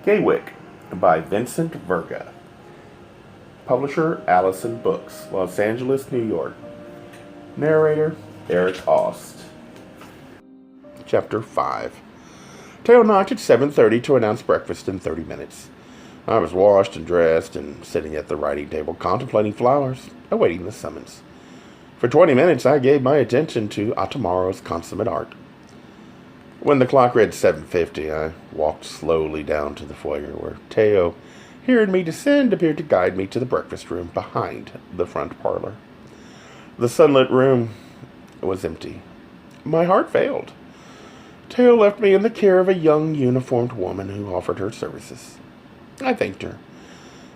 Gaywyck by Vincent Verga. Publisher Allison Books, Los Angeles, New York. Narrator Eric Aust. Chapter 5. Teo knocked at 7:30 to announce breakfast in 30 minutes. I was washed and dressed and sitting at the writing table contemplating flowers, awaiting the summons. For 20 minutes I gave my attention to Atamaro's consummate art. When the clock read 7:50, I walked slowly down to the foyer where Teo, hearing me descend, appeared to guide me to the breakfast room behind the front parlor. The sunlit room was empty. My heart failed. Teo left me in the care of a young uniformed woman who offered her services. I thanked her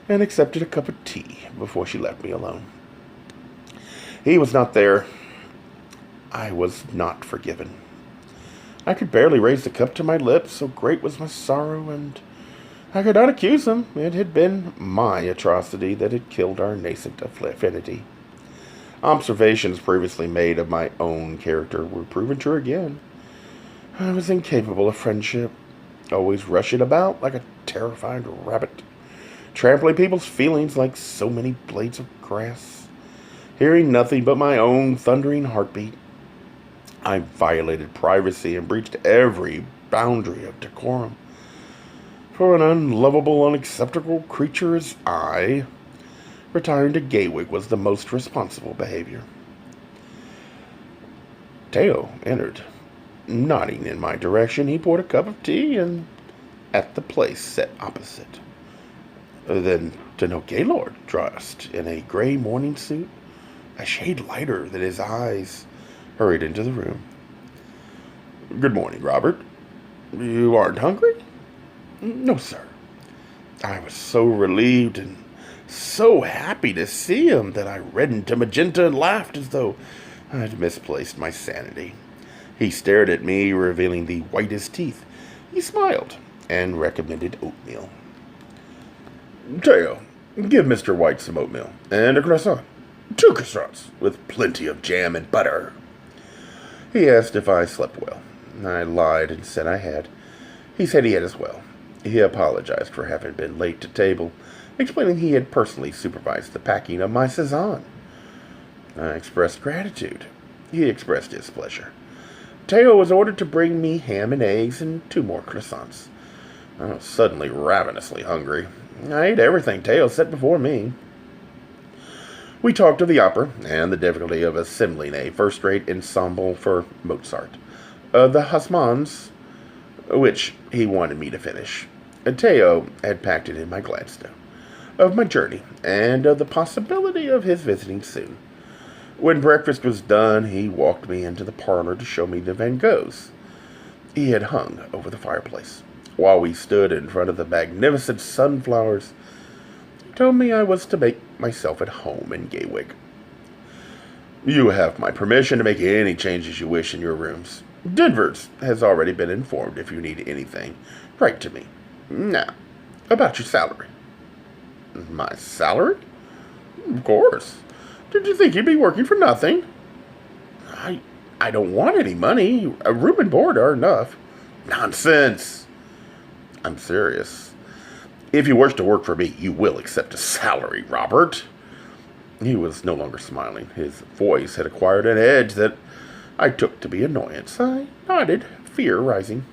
and accepted a cup of tea before she left me alone. He was not there. I was not forgiven. I could barely raise the cup to my lips, so great was my sorrow, and I could not accuse him. It had been my atrocity that had killed our nascent affinity. Observations previously made of my own character were proven true again. I was incapable of friendship, always rushing about like a terrified rabbit, trampling people's feelings like so many blades of grass, hearing nothing but my own thundering heartbeat. I violated privacy and breached every boundary of decorum. For an unlovable, unacceptable creature as I, retiring to Gaywyck was the most responsible behavior. Teo entered. Nodding in my direction, he poured a cup of tea and at the place set opposite. Then Danough Gaylord, dressed in a gray morning suit, a shade lighter than his eyes, hurried into the room. "Good morning, Robert. You aren't hungry?" "No, sir." I was so relieved and so happy to see him that I reddened to magenta and laughed as though I had misplaced my sanity. He stared at me, revealing the whitest teeth. He smiled and recommended oatmeal. "Teo, give Mr. Whyte some oatmeal and a croissant. 2 croissants with plenty of jam and butter." He asked if I slept well. I lied and said I had. He said he had as well. He apologized for having been late to table, explaining he had personally supervised the packing of my saison. I expressed gratitude. He expressed his pleasure. Teo was ordered to bring me ham and eggs and 2 more croissants. I was suddenly ravenously hungry. I ate everything Teo set before me. We talked of the opera and the difficulty of assembling a first-rate ensemble for Mozart, the Haussmanns, which he wanted me to finish. Teo had packed it in my Gladstone, of my journey, and of the possibility of his visiting soon. When breakfast was done, he walked me into the parlor to show me the Van Goghs he had hung over the fireplace. While we stood in front of the magnificent sunflowers, he told me I was to make myself at home in Gaywyck. "You have my permission to make any changes you wish in your rooms. Denver's has already been informed. If you need anything, write to me. Now, about your salary." "My salary?" "Of course. Did you think you'd be working for nothing?" I don't want any money. A room and board are enough." "Nonsense." "I'm serious. If you wish to work for me, you will accept a salary, Robert." He was no longer smiling. His voice had acquired an edge that I took to be annoyance. I nodded, fear rising.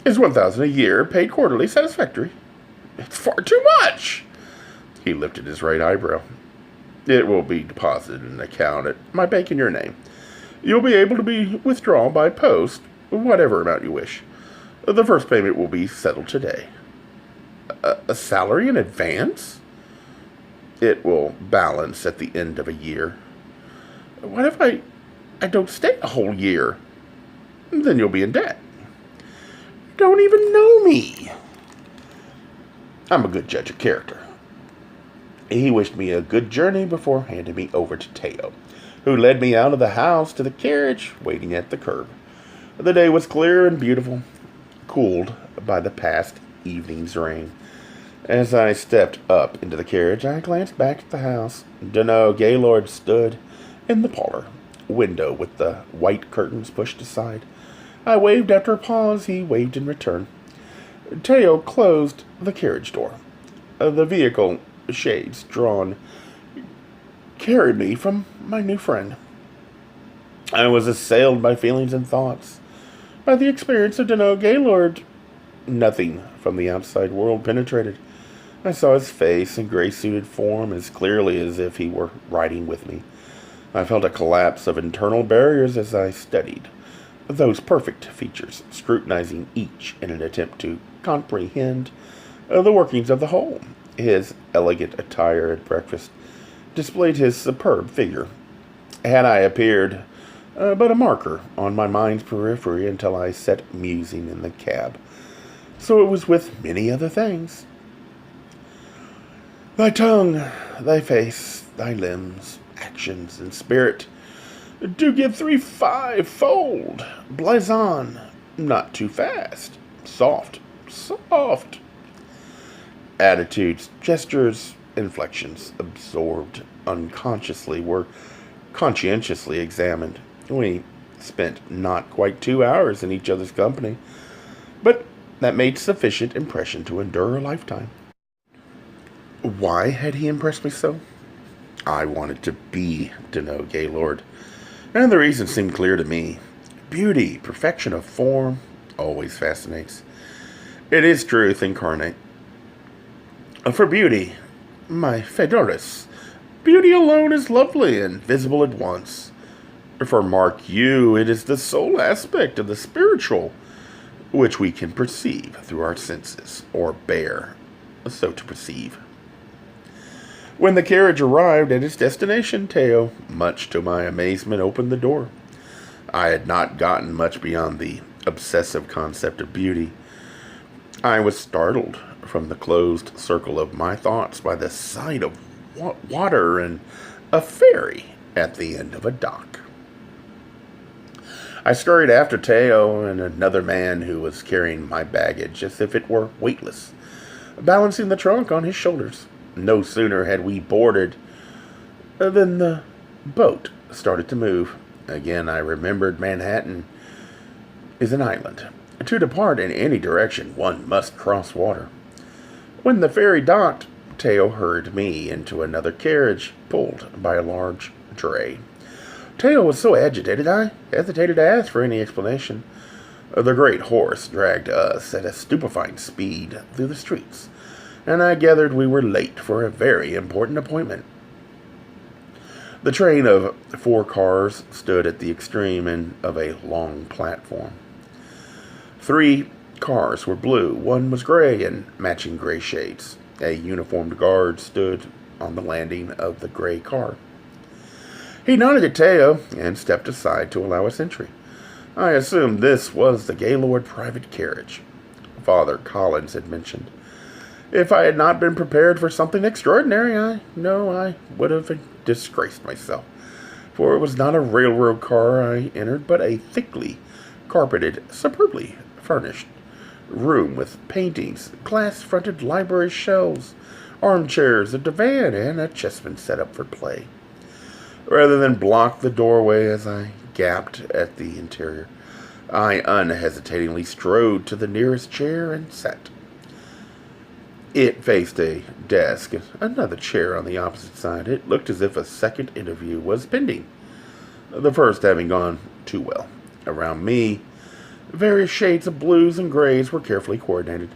"Is 1,000 a year, paid quarterly, satisfactory?" "It's far too much." He lifted his right eyebrow. "It will be deposited in an account at my bank in your name. You'll be able to be withdrawn by post, whatever amount you wish. The first payment will be settled today." A salary in advance?" "It will balance at the end of a year." "What if I don't stay a whole year?" "Then you'll be in debt." "You don't even know me." I'm a good judge of character. He wished me a good journey before handing me over to Teo, who led me out of the house to the carriage waiting at the curb. The day was clear and beautiful, cooled by the past evening's rain. As I stepped up into the carriage, I glanced back at the house. Danough Gaylord stood in the parlor window with the white curtains pushed aside. I waved after a pause. He waved in return. Teo closed the carriage door. The vehicle, shades drawn, carried me from my new friend. I was assailed by feelings and thoughts, by the experience of Danough Gaylord. Nothing from the outside world penetrated. I saw his face and gray-suited form as clearly as if he were riding with me. I felt a collapse of internal barriers as I studied those perfect features, scrutinizing each in an attempt to comprehend the workings of the whole. His elegant attire at breakfast displayed his superb figure. Had I appeared but a marker on my mind's periphery until I sat musing in the cab. So it was with many other things. Thy tongue, thy face, thy limbs, actions, and spirit do give 3 5-fold. Blazon, not too fast. Soft, soft. Attitudes, gestures, inflections, absorbed unconsciously, were conscientiously examined. We spent not quite 2 hours in each other's company, but that made sufficient impression to endure a lifetime. Why had he impressed me so? I wanted to be Danough Gaylord, and the reason seemed clear to me. Beauty, perfection of form, always fascinates. It is truth incarnate. For beauty, my Fedoris, beauty alone is lovely and visible at once. For mark you, it is the sole aspect of the spiritual which we can perceive through our senses, or bear so to perceive. When the carriage arrived at its destination, Teo, much to my amazement, opened the door. I had not gotten much beyond the obsessive concept of beauty. I was startled from the closed circle of my thoughts by the sight of water and a ferry at the end of a dock. I scurried after Teo and another man who was carrying my baggage as if it were weightless, balancing the trunk on his shoulders. No sooner had we boarded than the boat started to move. Again, I remembered Manhattan is an island. To depart in any direction, one must cross water. When the ferry docked, Teo hurried me into another carriage pulled by a large dray. Teo was so agitated I hesitated to ask for any explanation. The great horse dragged us at a stupefying speed through the streets, and I gathered we were late for a very important appointment. The train of 4 cars stood at the extreme end of a long platform. 3 cars were blue, 1 was gray in matching gray shades. A uniformed guard stood on the landing of the gray car. He nodded at Teo and stepped aside to allow us entry. I assumed this was the Gaylord private carriage Father Collins had mentioned. If I had not been prepared for something extraordinary, I would have disgraced myself. For it was not a railroad car I entered, but a thickly carpeted, superbly furnished room with paintings, glass-fronted library shelves, armchairs, a divan, and a chessman set up for play. Rather than block the doorway as I gaped at the interior, I unhesitatingly strode to the nearest chair and sat. It faced a desk, another chair on the opposite side. It looked as if a second interview was pending, the first having gone too well. Around me, various shades of blues and grays were carefully coordinated.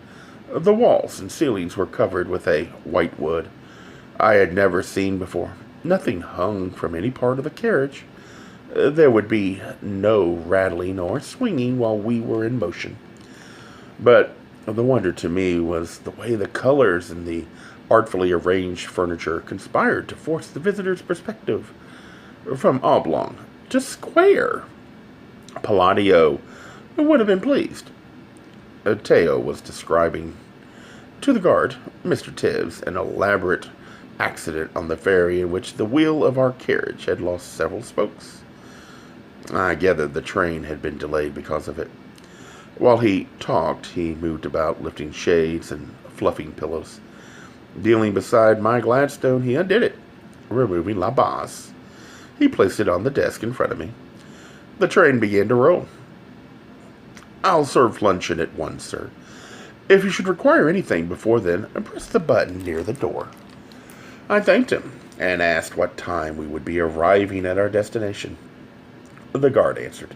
The walls and ceilings were covered with a white wood I had never seen before. Nothing hung from any part of the carriage. There would be no rattling or swinging while we were in motion. But the wonder to me was the way the colors and the artfully arranged furniture conspired to force the visitor's perspective from oblong to square. Palladio would have been pleased. Teo was describing to the guard, Mr. Tibbs, an elaborate accident on the ferry in which the wheel of our carriage had lost several spokes. I gathered the train had been delayed because of it. While he talked, he moved about, lifting shades and fluffing pillows. Kneeling beside my Gladstone, he undid it, removing la base. He placed it on the desk in front of me. The train began to roll. "I'll serve luncheon at 1, sir. If you should require anything before then, press the button near the door. I thanked him and asked what time we would be arriving at our destination. The guard answered,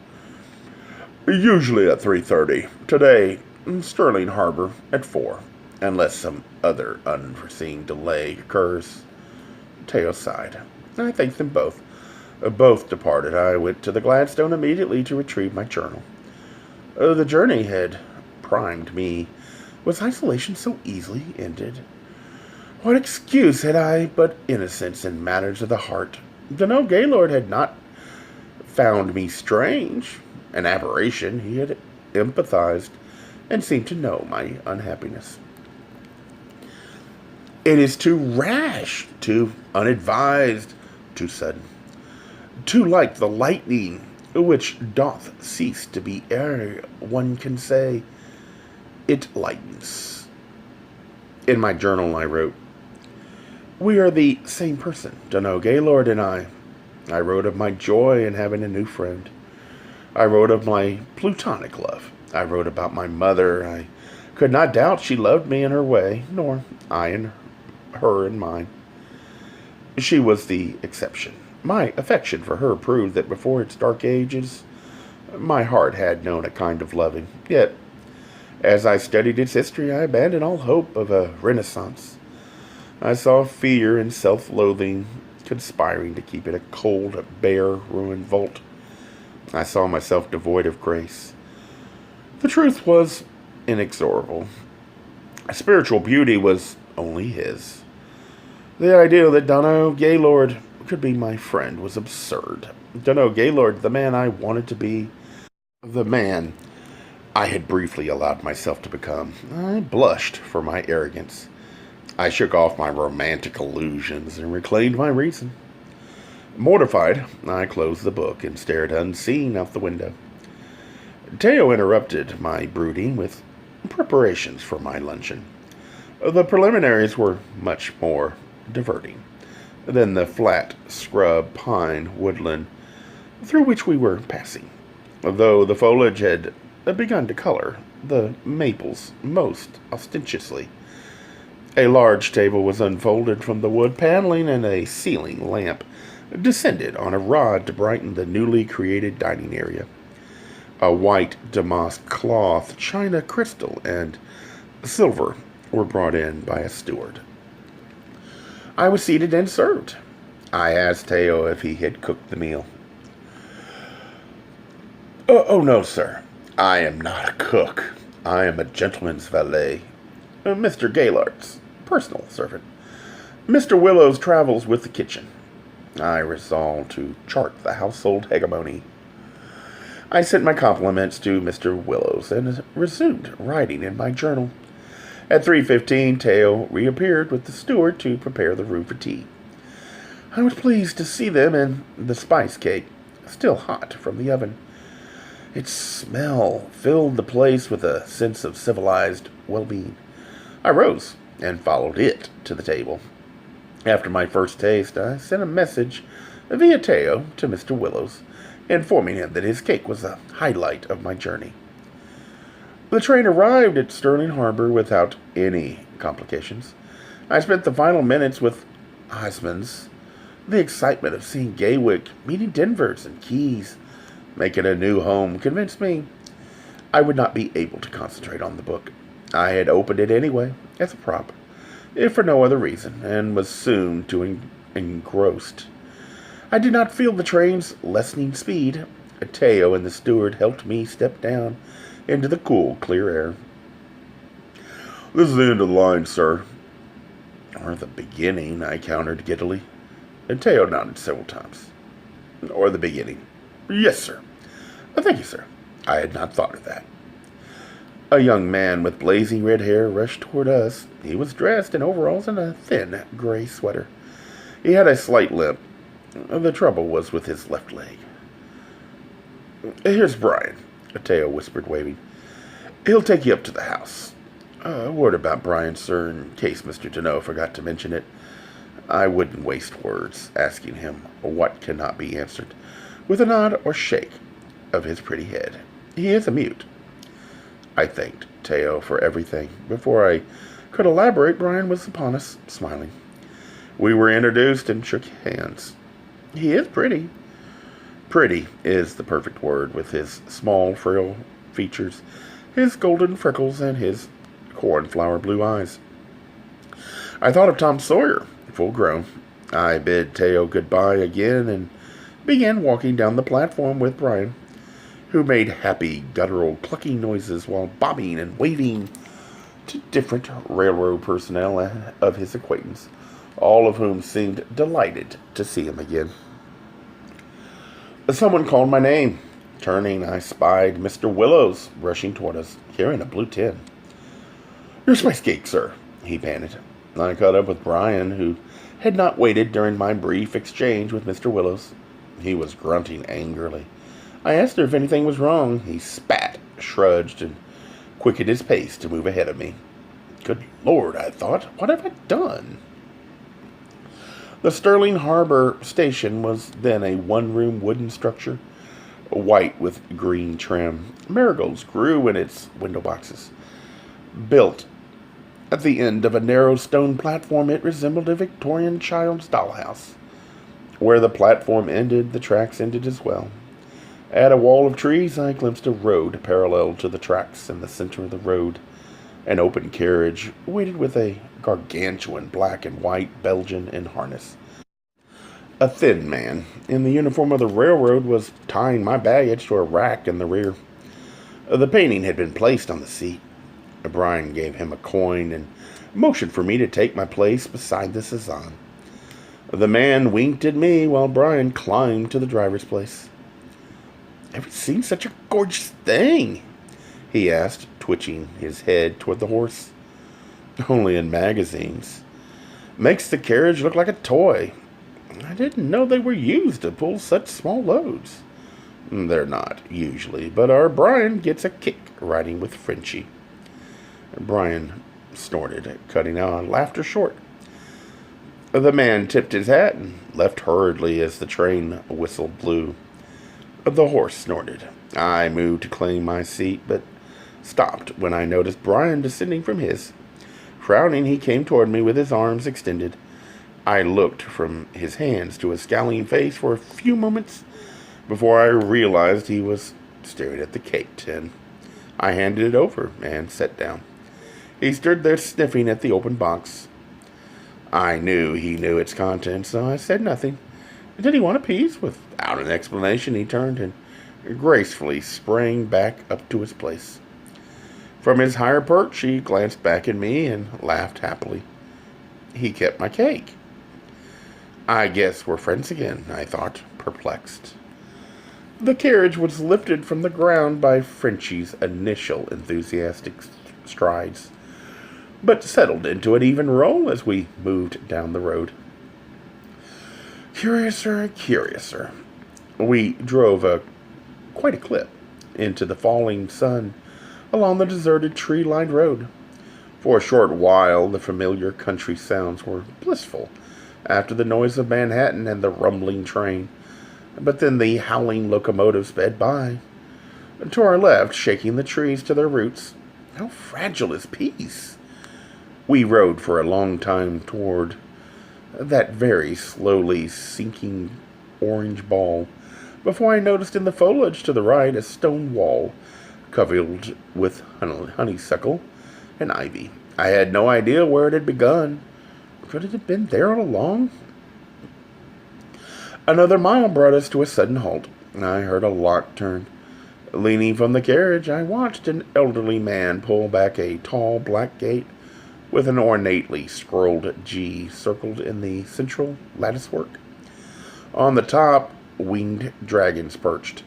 "Usually at 3:30. Today, Sterling Harbor at 4, unless some other unforeseen delay occurs." Teo sighed. I thanked them both. Both departed. I went to the Gladstone immediately to retrieve my journal. The journey had primed me. Was isolation so easily ended? What excuse had I but innocence in matters of the heart? Danough Gaylord had not found me strange, an aberration. He had empathized and seemed to know my unhappiness. It is too rash, too unadvised, too sudden, too like the lightning, which doth cease to be ere one can say, it lightens. In my journal I wrote, "We are the same person, Danough Gaylord and I." I wrote of my joy in having a new friend. I wrote of my plutonic love. I wrote about my mother. I could not doubt she loved me in her way, nor I in her in mine. She was the exception. My affection for her proved that before its dark ages, my heart had known a kind of loving. Yet, as I studied its history, I abandoned all hope of a renaissance. I saw fear and self-loathing conspiring to keep it a cold, bare, ruined vault. I saw myself devoid of grace. The truth was inexorable. Spiritual beauty was only his. The idea that Danough Gaylord could be my friend was absurd. Danough Gaylord, the man I wanted to be, the man I had briefly allowed myself to become. I blushed for my arrogance. I shook off my romantic illusions and reclaimed my reason. Mortified, I closed the book and stared unseen out the window. Teo interrupted my brooding with preparations for my luncheon. The preliminaries were much more diverting than the flat scrub pine woodland through which we were passing, though the foliage had begun to color the maples most ostentatiously. A large table was unfolded from the wood paneling, and a ceiling lamp descended on a rod to brighten the newly created dining area. A white damask cloth, china, crystal, and silver were brought in by a steward. I was seated and served. I asked Teo if he had cooked the meal. Oh, no, sir. I am not a cook. I am a gentleman's valet. Mr. Gaylord's personal servant. Mr. Willows travels with the kitchen. I resolved to chart the household hegemony. I sent my compliments to Mr. Willows and resumed writing in my journal. At 3:15, Teo reappeared with the steward to prepare the room for tea. I was pleased to see them and the spice cake, still hot from the oven. Its smell filled the place with a sense of civilized well-being. I rose and followed it to the table. After my first taste, I sent a message via Teo to Mr. Willows, informing him that his cake was the highlight of my journey. The train arrived at Sterling Harbor without any complications. I spent the final minutes with Osmonds. The excitement of seeing Gaywyck, meeting Denvers and Keys, making a new home convinced me I would not be able to concentrate on the book. I had opened it anyway, as a prop, if for no other reason, and was soon too engrossed. I did not feel the train's lessening speed. Teo and the steward helped me step down into the cool, clear air. "This is the end of the line, sir." "Or the beginning," I countered giddily. And Teo nodded several times. "Or the beginning." "Yes, sir." "Thank you, sir. I had not thought of that." A young man with blazing red hair rushed toward us. He was dressed in overalls and a thin gray sweater. He had a slight limp. The trouble was with his left leg. "Here's Brian," Teo whispered, waving. "He'll take you up to the house. A word about Brian, sir, in case Mr. Danough forgot to mention it." I wouldn't waste words asking him what cannot be answered, with a nod or shake of his pretty head. "He is a mute." I thanked Teo for everything. Before I could elaborate, Brian was upon us, smiling. We were introduced and shook hands. He is pretty. Pretty is the perfect word, with his small, frail features, his golden freckles, and his cornflower blue eyes. I thought of Tom Sawyer, full grown. I bid Teo goodbye again and began walking down the platform with Brian, who made happy, guttural, clucking noises while bobbing and waving to different railroad personnel of his acquaintance, all of whom seemed delighted to see him again. Someone called my name. Turning, I spied Mr. Willows rushing toward us, carrying a blue tin. "Your spice cake, sir," he panted. I caught up with Brian, who had not waited during my brief exchange with Mr. Willows. He was grunting angrily. I asked her if anything was wrong. He spat, shrugged, and quickened his pace to move ahead of me. Good Lord, I thought, what have I done? The Sterling Harbor Station was then a one-room wooden structure, white with green trim. Marigolds grew in its window boxes. Built at the end of a narrow stone platform, it resembled a Victorian child's dollhouse. Where the platform ended, the tracks ended as well. At a wall of trees, I glimpsed a road parallel to the tracks. In the center of the road, an open carriage waited with a gargantuan black and white Belgian in harness. A thin man in the uniform of the railroad was tying my baggage to a rack in the rear. The painting had been placed on the seat. Brian gave him a coin and motioned for me to take my place beside the Cezanne. The man winked at me while Brian climbed to the driver's place. "Ever seen such a gorgeous thing?" he asked, twitching his head toward the horse. "Only in magazines. Makes the carriage look like a toy. I didn't know they were used to pull such small loads." "They're not, usually, but our Brian gets a kick riding with Frenchie." Brian snorted, cutting our laughter short. The man tipped his hat and left hurriedly as the train whistle blew. The horse snorted. I moved to claim my seat, but stopped when I noticed Brian descending from his. Frowning, he came toward me with his arms extended. I looked from his hands to his scowling face for a few moments before I realized he was staring at the cake tin. I handed it over and sat down. He stood there sniffing at the open box. I knew he knew its contents, so I said nothing. Did he want a piece? Without an explanation, he turned and gracefully sprang back up to his place. From his higher perch, he glanced back at me and laughed happily. He kept my cake. I guess we're friends again, I thought, perplexed. The carriage was lifted from the ground by Frenchie's initial enthusiastic strides, but settled into an even roll as we moved down the road. Curiouser and curiouser. We drove quite a clip into the falling sun along the deserted tree-lined road. For a short while, the familiar country sounds were blissful after the noise of Manhattan and the rumbling train. But then the howling locomotive sped by. To our left, shaking the trees to their roots. How fragile is peace! We rode for a long time toward that very slowly sinking orange ball, before I noticed in the foliage to the right a stone wall covered with honeysuckle and ivy. I had no idea where it had begun. Could it have been there all along? Another mile brought us to a sudden halt. I heard a lock turn. Leaning from the carriage, I watched an elderly man pull back a tall black gate with an ornately scrolled G circled in the central latticework. On the top, winged dragons perched.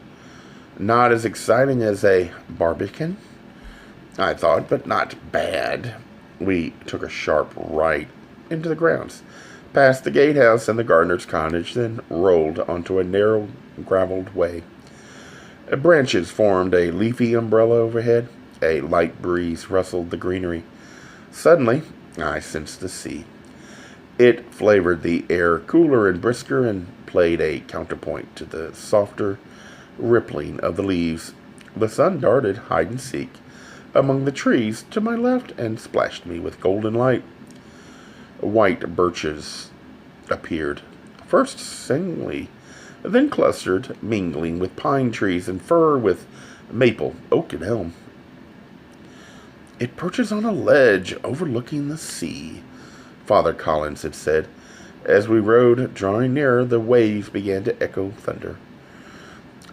Not as exciting as a barbican, I thought, but not bad. We took a sharp right into the grounds, past the gatehouse and the gardener's cottage, then rolled onto a narrow gravelled way. Branches formed a leafy umbrella overhead. A light breeze rustled the greenery. Suddenly, I sensed the sea. It flavored the air cooler and brisker and played a counterpoint to the softer rippling of the leaves. The sun darted hide and seek among the trees to my left and splashed me with golden light. White birches appeared, first singly, then clustered, mingling with pine trees and fir with maple, oak, and elm. "It perches on a ledge overlooking the sea," Father Collins had said. As we rode, drawing nearer, the waves began to echo thunder.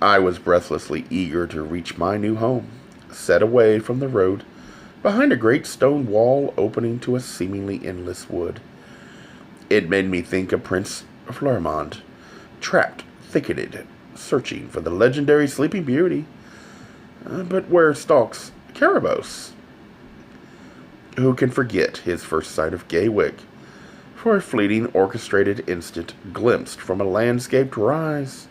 I was breathlessly eager to reach my new home, set away from the road, behind a great stone wall opening to a seemingly endless wood. It made me think of Prince Florimond, trapped, thicketed, searching for the legendary Sleeping Beauty. But where stalks Carabosse? Who can forget his first sight of Gaywyck? For a fleeting orchestrated instant glimpsed from a landscaped rise,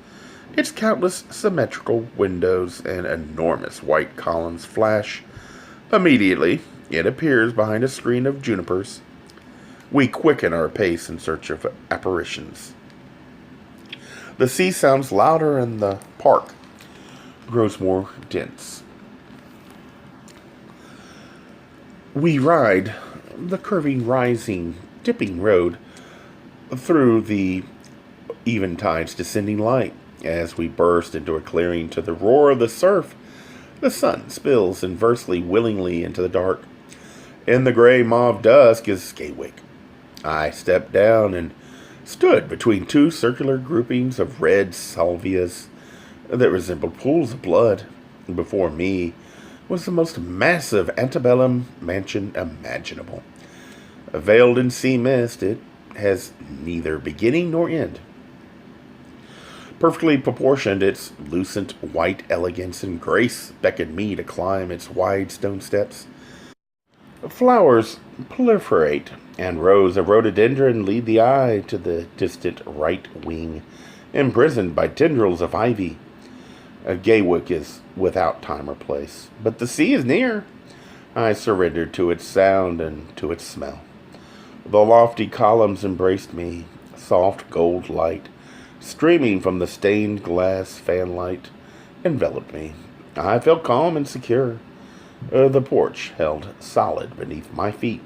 its countless symmetrical windows and enormous white columns flash. Immediately, it appears behind a screen of junipers. We quicken our pace in search of apparitions. The sea sounds louder and the park grows more dense. We ride the curving, rising, dipping road through the eventide's descending light. As we burst into a clearing to the roar of the surf, the sun spills inversely willingly into the dark. In the gray mauve dusk is Gaywyck. I stepped down and stood between two circular groupings of red salvias that resembled pools of blood. Before me was the most massive antebellum mansion imaginable. Veiled in sea mist, it has neither beginning nor end. Perfectly proportioned, its lucent white elegance and grace beckoned me to climb its wide stone steps. Flowers proliferate, and rows of rhododendron lead the eye to the distant right wing, imprisoned by tendrils of ivy. Gaywyck is without time or place, but the sea is near. I surrendered to its sound and to its smell. The lofty columns embraced me, soft gold light, streaming from the stained glass fanlight, enveloped me. I felt calm and secure. The porch held solid beneath my feet.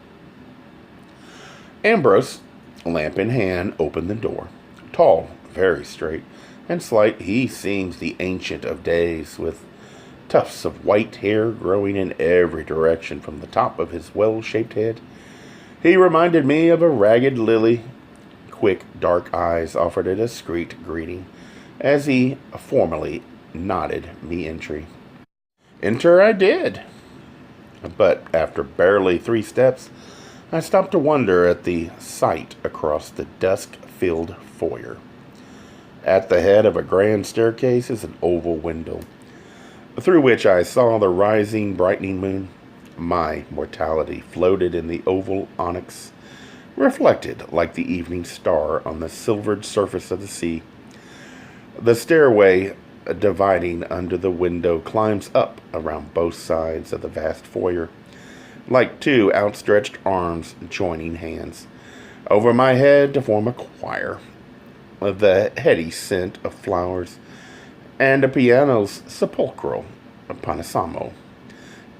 Ambrose, lamp in hand, opened the door. Tall, very straight, and slight, he seems the ancient of days, with tufts of white hair growing in every direction from the top of his well-shaped head. He reminded me of a ragged lily. Quick, dark eyes offered a discreet greeting as he formally nodded me entry. Enter I did, but after barely 3 steps, I stopped to wonder at the sight across the dusk-filled foyer. At the head of a grand staircase is an oval window, through which I saw the rising, brightening moon. My mortality floated in the oval onyx, reflected like the evening star on the silvered surface of the sea. The stairway dividing under the window climbs up around both sides of the vast foyer, like 2 outstretched arms joining hands over my head to form a choir. The heady scent of flowers and a piano's sepulchral panasamo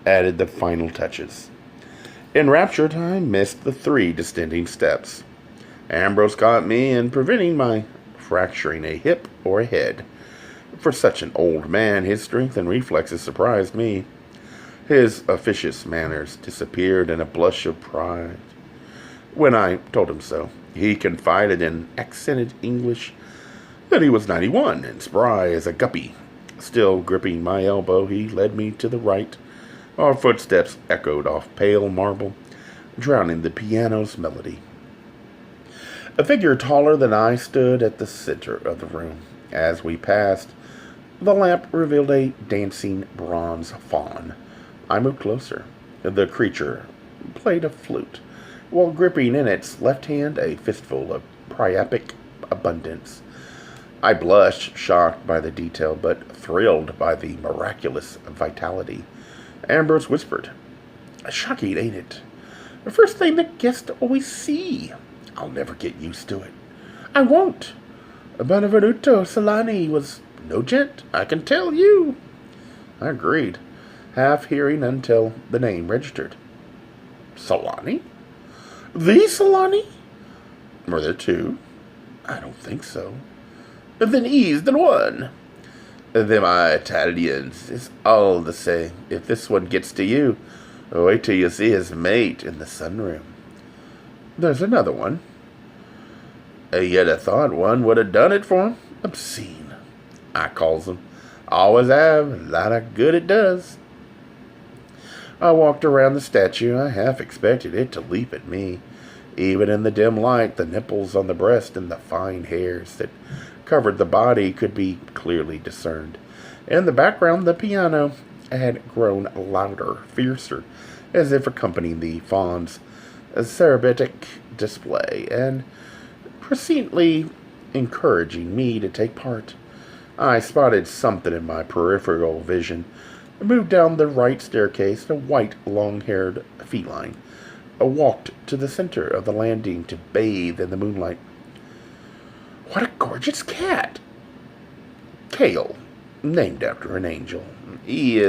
added the final touches. Enraptured, I missed the 3 descending steps. Ambrose caught me in preventing my fracturing a hip or a head. For such an old man, his strength and reflexes surprised me. His officious manners disappeared in a blush of pride. When I told him so, he confided in accented English that he was 91 and spry as a guppy. Still gripping my elbow, he led me to the right. Our footsteps echoed off pale marble, drowning the piano's melody. A figure taller than I stood at the center of the room. As we passed, the lamp revealed a dancing bronze faun. I moved closer. The creature played a flute, while gripping in its left hand a fistful of priapic abundance. I blushed, shocked by the detail, but thrilled by the miraculous vitality. Ambrose whispered, "Shocking, ain't it? The first thing that guests always see. I'll never get used to it. I won't. Benvenuto Celani was no gent, I can tell you." I agreed. half hearing until the name registered. Solani? The Solani? Were there two? I don't think so. Then he's the one. Them Italians is all the same. If this one gets to you, wait till you see his mate in the sunroom. There's another one. You'd have thought one would have done it for him. Obscene, I calls him. Always have. A lot of good it does. I walked around the statue. I half expected it to leap at me. Even in the dim light, the nipples on the breast and the fine hairs that covered the body could be clearly discerned. In the background, the piano had grown louder, fiercer, as if accompanying the faun's cerebratic display, and presciently encouraging me to take part. I spotted something in my peripheral vision. I moved down the right staircase, a white, long-haired feline. I walked to the center of the landing to bathe in the moonlight. What a gorgeous cat! Kale, named after an angel. He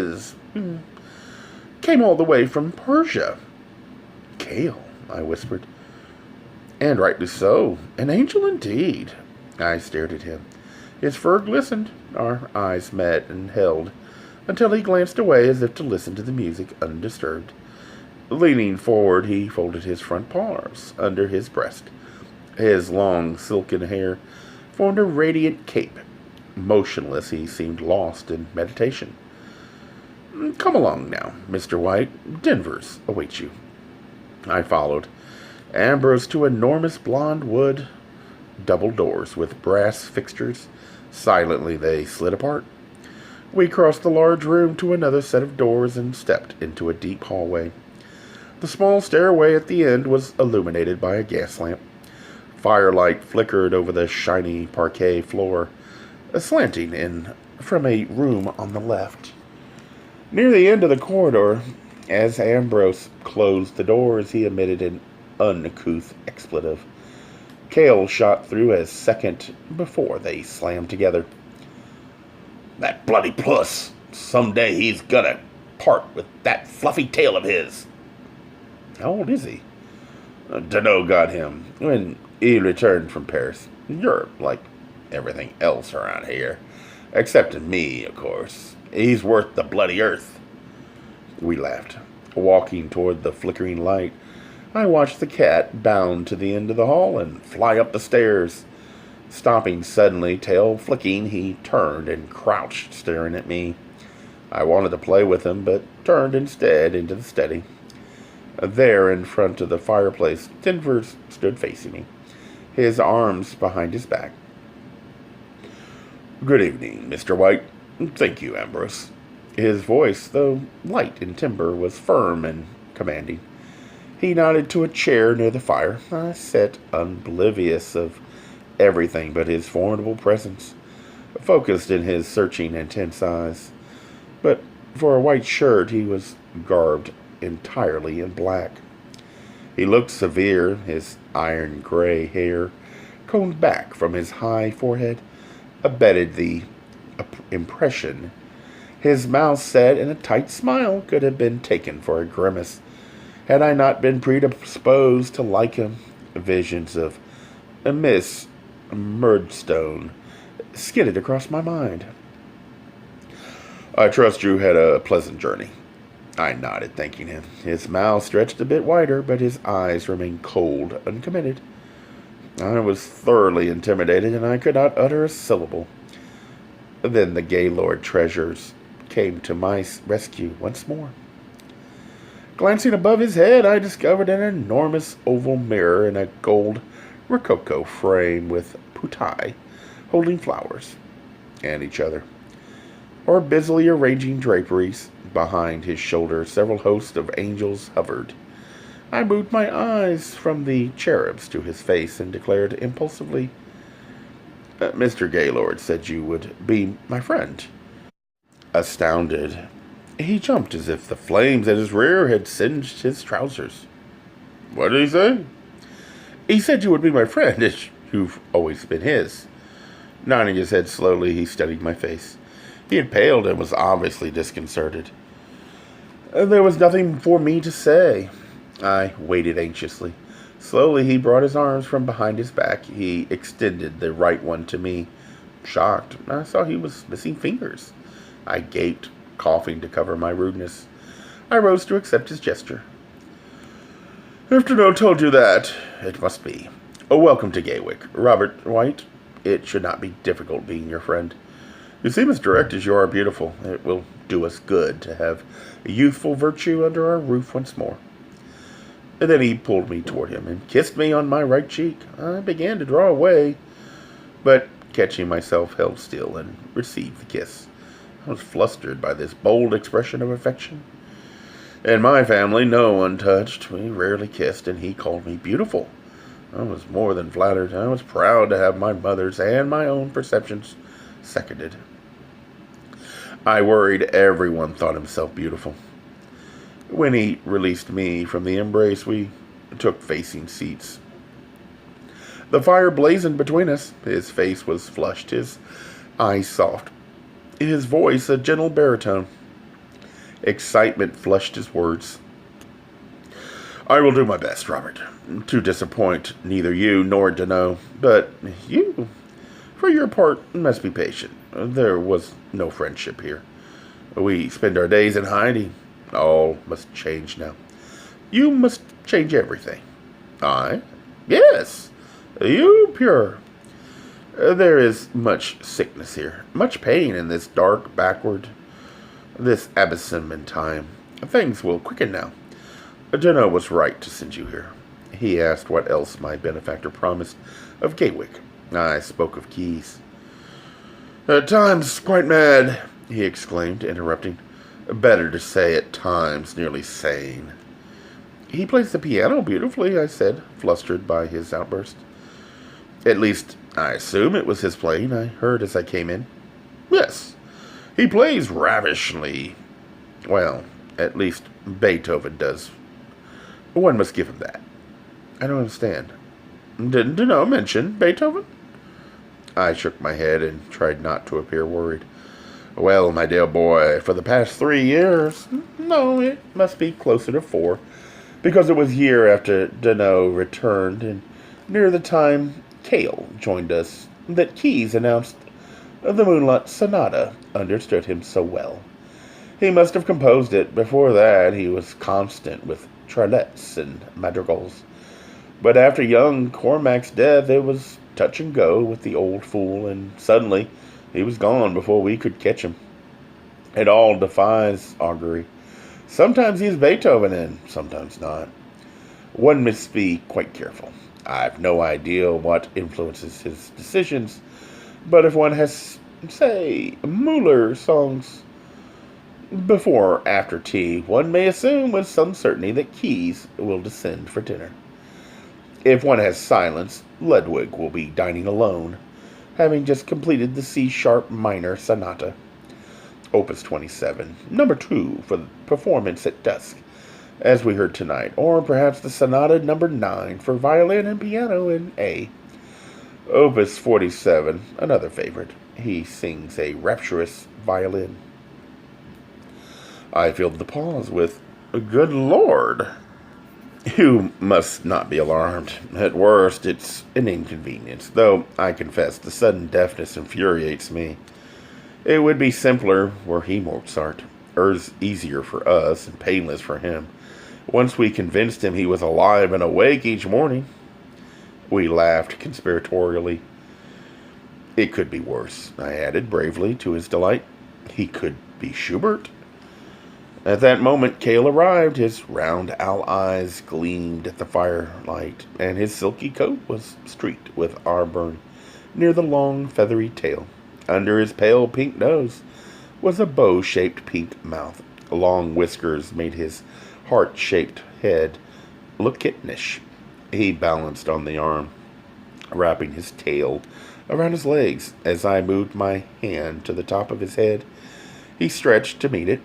came all the way from Persia. Kale, I whispered. And rightly so. An angel indeed. I stared at him. His fur glistened. Our eyes met and held, until he glanced away as if to listen to the music undisturbed. Leaning forward, he folded his front paws under his breast. His long, silken hair formed a radiant cape. Motionless, he seemed lost in meditation. Come along now, Mr. Whyte. Denver's awaits you. I followed. Ambrose to enormous blonde wood double doors with brass fixtures. Silently they slid apart. We crossed the large room to another set of doors and stepped into a deep hallway. The small stairway at the end was illuminated by a gas lamp. Firelight flickered over the shiny parquet floor, slanting in from a room on the left. Near the end of the corridor, as Ambrose closed the doors, he emitted an uncouth expletive. Kale shot through a second before they slammed together. That bloody puss! Someday he's gonna part with that fluffy tail of his. How old is he? Danough got him when he returned from Paris. Europe, like everything else around here. Except me, of course. He's worth the bloody earth. We laughed. Walking toward the flickering light, I watched the cat bound to the end of the hall and fly up the stairs. Stopping suddenly, tail flicking, he turned and crouched, staring at me. I wanted to play with him, but turned instead into the study. There, in front of the fireplace, Denver stood facing me, his arms behind his back. Good evening, Mr. Whyte. Thank you, Ambrose. His voice, though light in timbre, was firm and commanding. He nodded to a chair near the fire. I sat oblivious of everything but his formidable presence, focused in his searching, intense eyes. But for a white shirt, he was garbed entirely in black. He looked severe, his iron-gray hair, combed back from his high forehead, abetted the impression. His mouth set, and a tight smile could have been taken for a grimace, had I not been predisposed to like him. Visions of Miss Murdstone skidded across my mind. I trust you had a pleasant journey. I nodded, thanking him. His mouth stretched a bit wider, but his eyes remained cold, uncommitted. I was thoroughly intimidated, and I could not utter a syllable. Then the Gaylord treasures came to my rescue once more. Glancing above his head, I discovered an enormous oval mirror in a gold rococo frame with putai holding flowers and each other, or busily arranging draperies. Behind his shoulder, several hosts of angels hovered. I moved my eyes from the cherubs to his face and declared impulsively, Mr. Gaylord said you would be my friend. Astounded, he jumped as if the flames at his rear had singed his trousers. What did he say? He said you would be my friend, as you've always been his. Nodding his head slowly, he studied my face. He had paled and was obviously disconcerted. There was nothing for me to say. I waited anxiously. Slowly, he brought his arms from behind his back. He extended the right one to me. Shocked, I saw he was missing fingers. I gaped, coughing to cover my rudeness. I rose to accept his gesture. If Danough told you that, it must be. Welcome to Gaywyck, Robert Whyte. It should not be difficult being your friend. You seem as direct as you are beautiful. It will do us good to have youthful virtue under our roof once more. And then he pulled me toward him and kissed me on my right cheek. I began to draw away, but catching myself, held still and received the kiss. I was flustered by this bold expression of affection. In my family, no one touched. We rarely kissed, and he called me beautiful. I was more than flattered. I was proud to have my mother's and my own perceptions seconded. I worried everyone thought himself beautiful. When he released me from the embrace, we took facing seats. The fire blazoned between us. His face was flushed, his eyes soft, his voice a gentle baritone. Excitement flushed his words. I will do my best, Robert, to disappoint neither you nor Danough, but you, for your part, must be patient. There was no friendship here. We spend our days in hiding. All must change now. You must change everything. I? Yes. You pure. There is much sickness here, much pain in this dark backward, this abysm in time. Things will quicken now. Danough was right to send you here. He asked what else my benefactor promised of Gaywyck. I spoke of keys. At times quite mad, he exclaimed, interrupting. Better to say at times nearly sane. He plays the piano beautifully, I said, flustered by his outburst. At least, I assume it was his playing, I heard as I came in. Yes, he plays ravishingly. Well, at least Beethoven does. One must give him that. I don't understand. Didn't Danough mention Beethoven? I shook my head and tried not to appear worried. Well, my dear boy, for the past 3 years, no, it must be closer to 4, because it was year after Danough returned, and near the time Cale joined us, that Keys announced the Moonlight Sonata understood him so well. He must have composed it. Before that, he was constant with trillettes and madrigals. But after young Cormac's death, it was touch and go with the old fool, and suddenly he was gone before we could catch him. It all defies augury. Sometimes he's Beethoven and sometimes not. One must be quite careful. I've no idea what influences his decisions, but if one has, say, Mueller songs before or after tea, one may assume with some certainty that Keys will descend for dinner. If one has silence, Ludwig will be dining alone, having just completed the C-sharp minor sonata, Opus 27, number 2, for the performance at dusk, as we heard tonight, or perhaps the sonata number 9 for violin and piano in A. Opus 47, another favorite. He sings a rapturous violin. I filled the pause with, Good Lord! You must not be alarmed. At worst, it's an inconvenience, though I confess the sudden deafness infuriates me. It would be simpler were he Mozart, or easier for us and painless for him. Once we convinced him he was alive and awake each morning. We laughed conspiratorially. It could be worse, I added bravely to his delight. He could be Schubert. At that moment, Cale arrived. His round owl eyes gleamed at the firelight, and his silky coat was streaked with auburn near the long, feathery tail. Under his pale pink nose was a bow-shaped pink mouth. Long whiskers made his heart-shaped head look kittenish. He balanced on the arm, wrapping his tail around his legs. As I moved my hand to the top of his head, he stretched to meet it,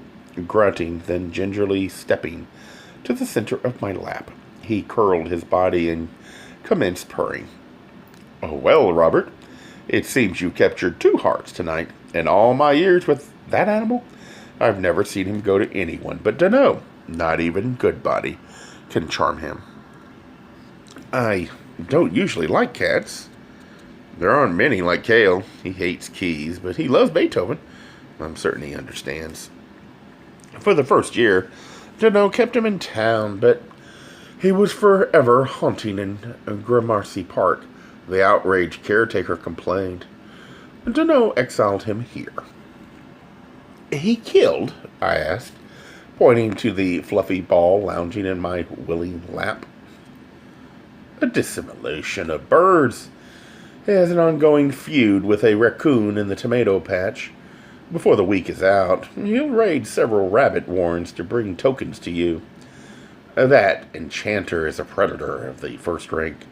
grunting, then gingerly stepping to the center of my lap. He curled his body and commenced purring. Oh, well, Robert, it seems you captured 2 hearts tonight. In all my years with that animal, I've never seen him go to anyone but Danough. Not even Goodbody can charm him. I don't usually like cats. There aren't many like Cale. He hates keys, but he loves Beethoven. I'm certain he understands. For the first year, Danough kept him in town, but he was forever haunting in Gramercy Park. The outraged caretaker complained. Danough exiled him here. He killed? I asked, pointing to the fluffy ball lounging in my willing lap. A dissimulation of birds. He has an ongoing feud with a raccoon in the tomato patch. Before the week is out, he'll raid several rabbit warrens to bring tokens to you. That enchanter is a predator of the first rank.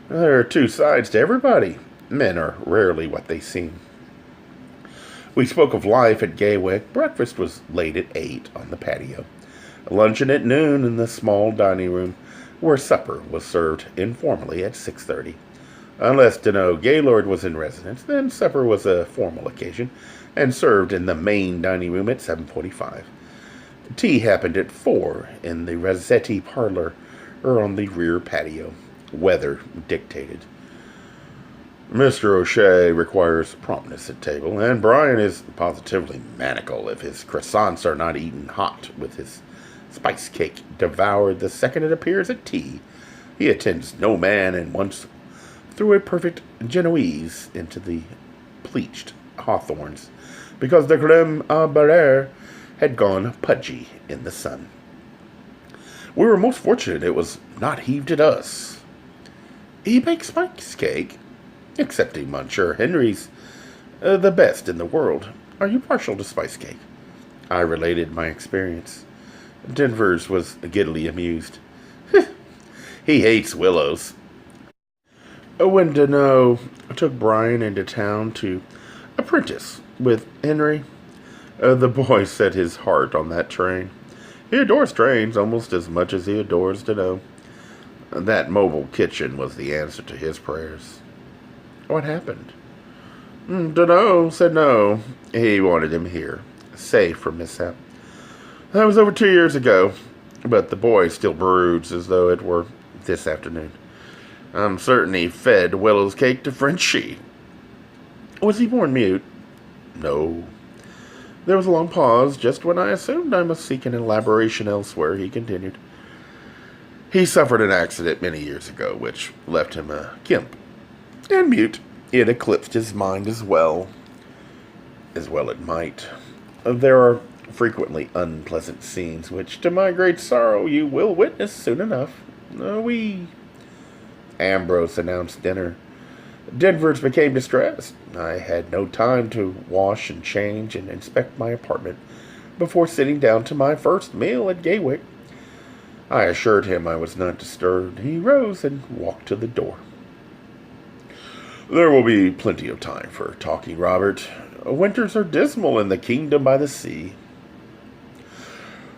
There are two sides to everybody. Men are rarely what they seem. We spoke of life at Gaywyck. Breakfast was late at 8 on the patio. Luncheon at noon in the small dining room, where supper was served informally at 6:30. Unless Danough Gaylord was in residence, then supper was a formal occasion, and served in the main dining room at 7:45. Tea happened at 4 in the Rossetti parlor, or on the rear patio. Weather dictated. Mr. O'Shea requires promptness at table, and Brian is positively maniacal if his croissants are not eaten hot, with his spice cake devoured the second it appears at tea. He attends no man, and once threw a perfect Genoese into the bleached hawthorns, because the creme à barrer had gone pudgy in the sun. We were most fortunate it was not heaved at us. He bakes spice cake, excepting Monsieur Henry's, the best in the world. Are you partial to spice cake? I related my experience. Denver's was giddily amused. He hates willows. When Danough took Brian into town to apprentice with Henry, the boy set his heart on that train. He adores trains almost as much as he adores Danough. That mobile kitchen was the answer to his prayers. What happened? Danough said no. He wanted him here, safe from mishap. That was over 2 years ago, but the boy still broods as though it were this afternoon. I'm certain he fed Willow's cake to Frenchie. Was he born mute? No. There was a long pause, just when I assumed I must seek an elaboration elsewhere. He continued. He suffered an accident many years ago, which left him a gimp and mute. It eclipsed his mind as well it might. There are frequently unpleasant scenes, which, to my great sorrow, you will witness soon enough. Ambrose announced dinner. Denver's became distressed. I had no time to wash and change and inspect my apartment before sitting down to my first meal at Gaywyck. I assured him I was not disturbed. He rose and walked to the door. There will be plenty of time for talking, Robert. Winters are dismal in the kingdom by the sea.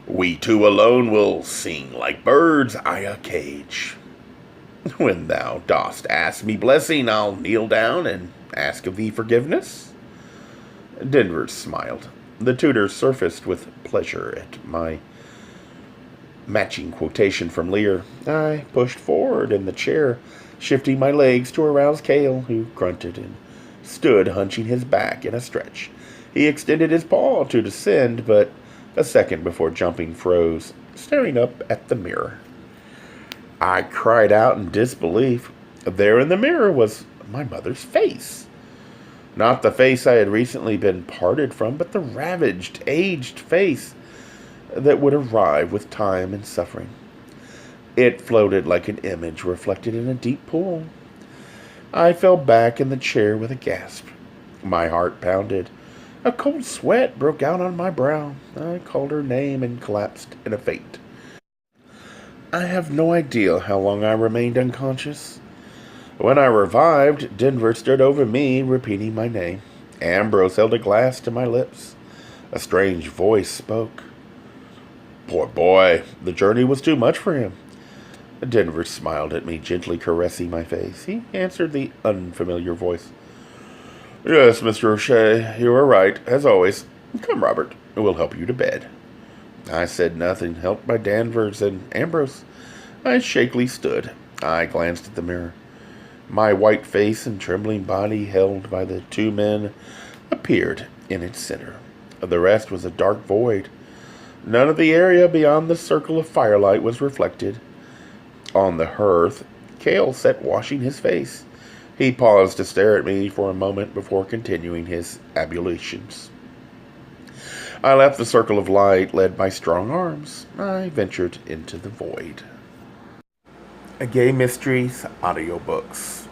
We two alone will sing like birds I a cage. When thou dost ask me blessing, I'll kneel down and ask of thee forgiveness. Denver smiled. The tutor surfaced with pleasure at my matching quotation from Lear. I pushed forward in the chair, shifting my legs to arouse Cale, who grunted and stood hunching his back in a stretch. He extended his paw to descend, but a second before jumping froze, staring up at the mirror. I cried out in disbelief. There in the mirror was my mother's face. Not the face I had recently been parted from, but the ravaged, aged face that would arrive with time and suffering. It floated like an image reflected in a deep pool. I fell back in the chair with a gasp. My heart pounded. A cold sweat broke out on my brow. I called her name and collapsed in a faint. I have no idea how long I remained unconscious. When I revived, Denver stood over me, repeating my name. Ambrose held a glass to my lips. A strange voice spoke. Poor boy, the journey was too much for him. Denver smiled at me, gently caressing my face. He answered the unfamiliar voice. Yes, Mr. O'Shea, you are right, as always. Come, Robert, will help you to bed." I said nothing, helped by Danvers and Ambrose. I shakily stood. I glanced at the mirror. My white face and trembling body, held by the two men, appeared in its center. The rest was a dark void. None of the area beyond the circle of firelight was reflected. On the hearth, Cale sat washing his face. He paused to stare at me for a moment before continuing his ablutions. I left the circle of light, led by strong arms. I ventured into the void. Gay Mysteries audiobooks.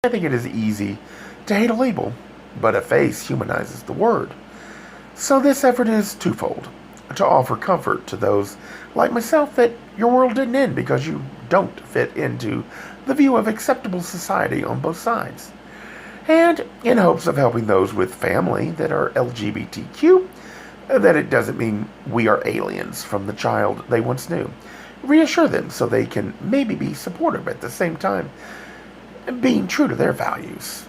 I think it is easy to hate a label, but a face humanizes the word. So this effort is twofold: to offer comfort to those like myself that your world didn't end because you don't fit into the view of acceptable society on both sides, and in hopes of helping those with family that are LGBTQ, that it doesn't mean we are aliens from the child they once knew. Reassure them so they can maybe be supportive at the same time, being true to their values.